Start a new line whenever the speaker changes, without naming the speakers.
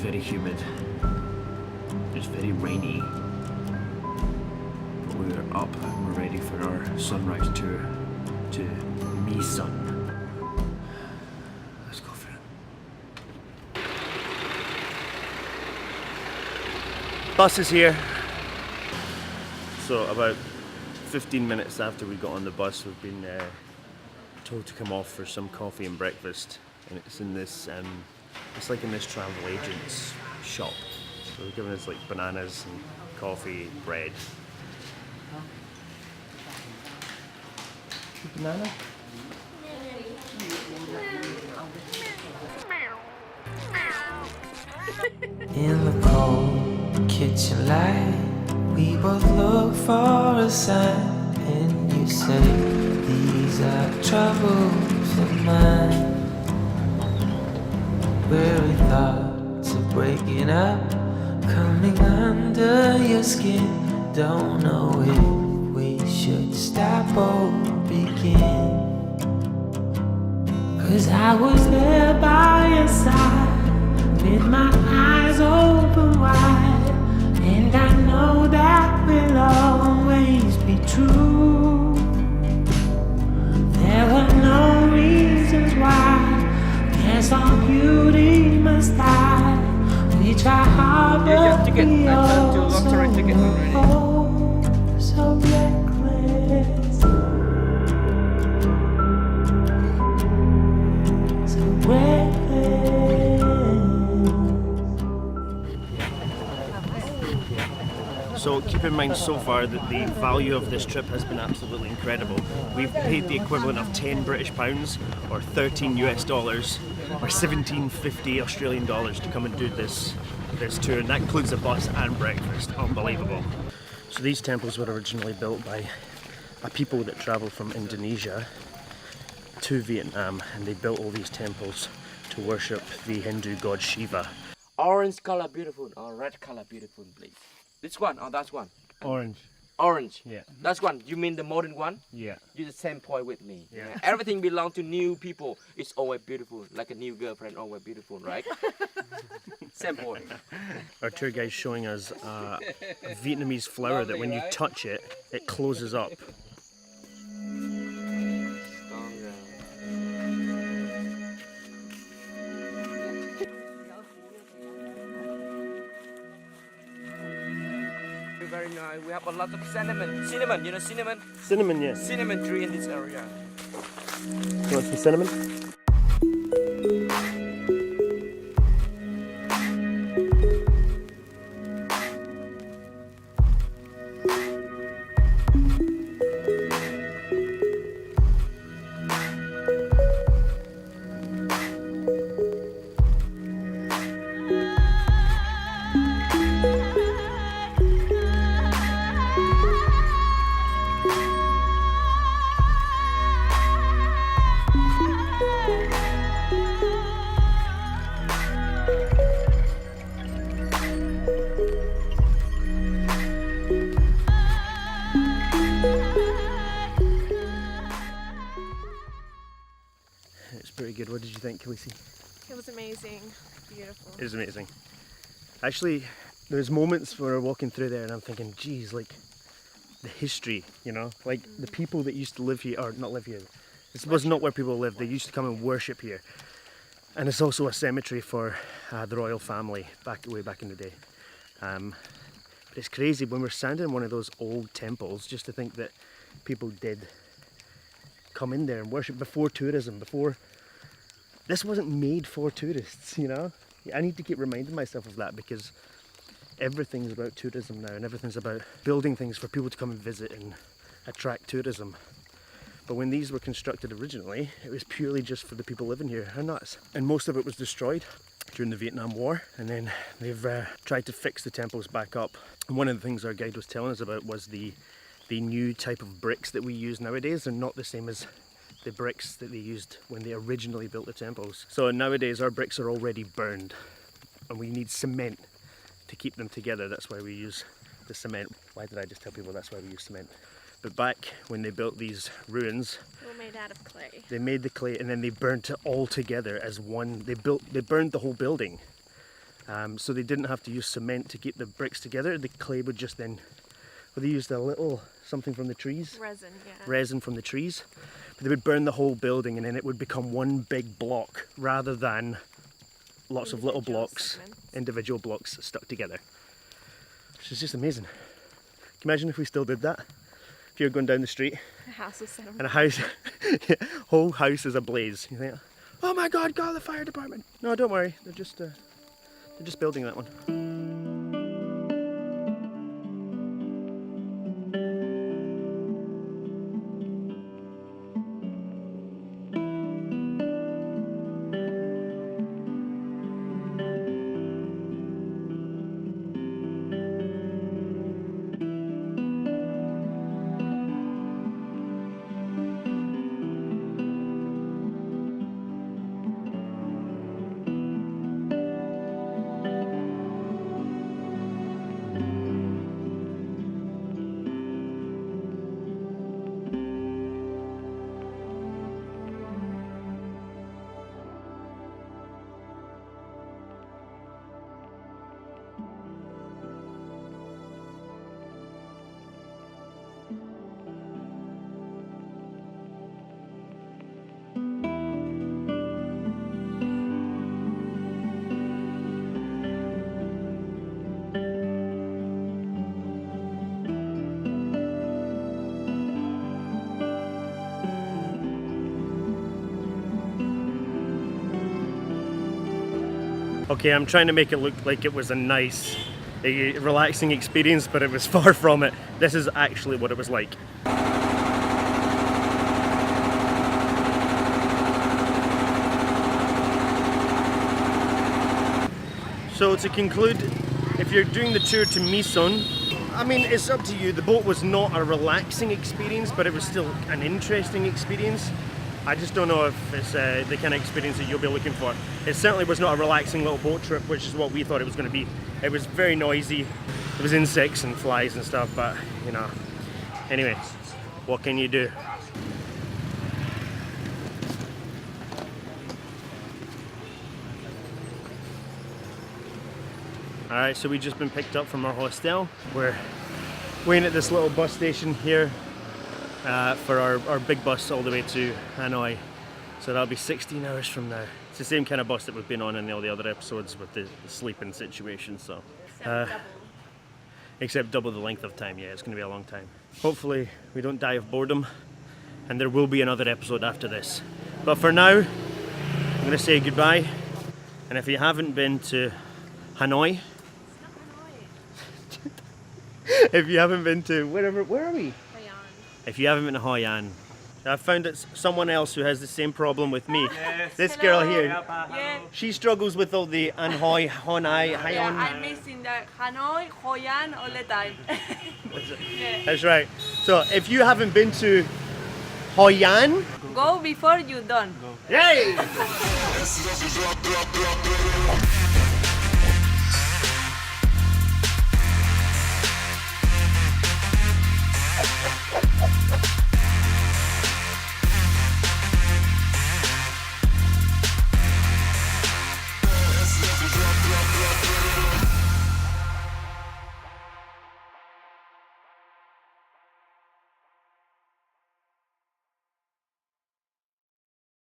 very humid. It's very rainy. But we're up and we're ready for our sunrise tour to Myson. Let's go for it. Bus is here. So about 15 minutes after we got on the bus, we've been told to come off for some coffee and breakfast, and it's in this it's like in this travel agent's shop. So they're giving us like bananas and coffee, bread. Banana?
In the cold kitchen light, we both look for a sign, and you say, these are troubles of mine. Weary thoughts of breaking up, coming under your skin. Don't know if we should stop or begin. 'Cause I was there by your side, with my eyes open wide, and I know that will always be true. There were no reasons why. Guess all beauty must die. We try hard, but we all so reckless, so reckless.
So keep in mind so far that the value of this trip has been absolutely incredible. We've paid the equivalent of 10 British pounds or 13 US dollars or 17.50 Australian dollars to come and do this tour, and that includes a bus and breakfast. Unbelievable. So these temples were originally built by a people that travelled from Indonesia to Vietnam, and they built all these temples to worship the Hindu god Shiva.
Orange color beautiful or red color beautiful, please. This one or that one?
Orange.
Orange.
Yeah.
That's one. You mean the modern one?
Yeah.
You're the same point with me.
Yeah.
Everything belongs to new people. It's always beautiful. Like a new girlfriend, always beautiful, right? Same point.
Our tour guide's showing us a Vietnamese flower that when you touch it, it closes up.
Very nice. We have a lot of cinnamon. Cinnamon, you know cinnamon?
Cinnamon, yes.
Cinnamon tree in this area.
You want some cinnamon? It's pretty good. What did you think, Khaleesi?
It was amazing. Beautiful.
It was amazing. Actually, there's moments where we're walking through there and I'm thinking, geez, like the history, you know, like the people that used to live here, or not live here. This was not where people lived. They used to come and worship here. And it's also a cemetery for the royal family way back in the day. But it's crazy when we're standing in one of those old temples, just to think that people did come in there and worship before tourism, this wasn't made for tourists, you know? I need to keep reminding myself of that, because everything's about tourism now, and everything's about building things for people to come and visit and attract tourism. But when these were constructed originally, it was purely just for the people living here. How nuts. And most of it was destroyed during the Vietnam War, and then they've tried to fix the temples back up. And one of the things our guide was telling us about was the new type of bricks that we use nowadays. They're not the same as the bricks that they used when they originally built the temples. So nowadays our bricks are already burned, and we need cement to keep them together. That's why we use the cement. Why did I just tell people that's why we use cement? But back when they built these ruins,
They were made out of clay.
they made the clay and then they burnt it all together as one. They burned the whole building, So they didn't have to use cement to keep the bricks together. The clay would just then, well, they used a little something from the trees,
Resin, yeah.
resin from the trees. But they would burn the whole building and then it would become one big block rather than lots of little
Individual
blocks,
segments.
individual blocks stuck together. Which is just amazing. Can you imagine if we still did that? If you're going down the street
The house was set on
and a house, whole house is ablaze. You think, oh my God, call the fire department. No, don't worry, they're just building that one. Okay, I'm trying to make it look like it was a nice, relaxing experience, but it was far from it. This is actually what it was like. So to conclude, if you're doing the tour to Myson, I mean, it's up to you. The boat was not a relaxing experience, but it was still an interesting experience. I just don't know if it's the kind of experience that you'll be looking for. It certainly was not a relaxing little boat trip, which is what we thought it was going to be. It was very noisy. There was insects and flies and stuff, but you know. Anyway, what can you do? Alright, so we've just been picked up from our hostel. We're waiting at this little bus station here for our big bus all the way to Hanoi. So that'll be 16 hours from now. It's the same kind of bus that we've been on in all the other episodes with the sleeping situation, so. Except double the length of time, yeah, it's gonna be a long time. Hopefully we don't die of boredom, and there will be another episode after this. But for now, I'm gonna say goodbye, and if you haven't been to Hanoi, if you haven't been to where are we? If you haven't been to Hoi An, I've found that someone else who has the same problem with me.
Yes.
This girl here,
Yeah,
she struggles with all the Hanoi, Honai,
yeah,
Haion.
I'm missing the Hanoi, Hoi An all the time. Yeah.
That's right. So if you haven't been to Hoi An,
Go before you done.
yay!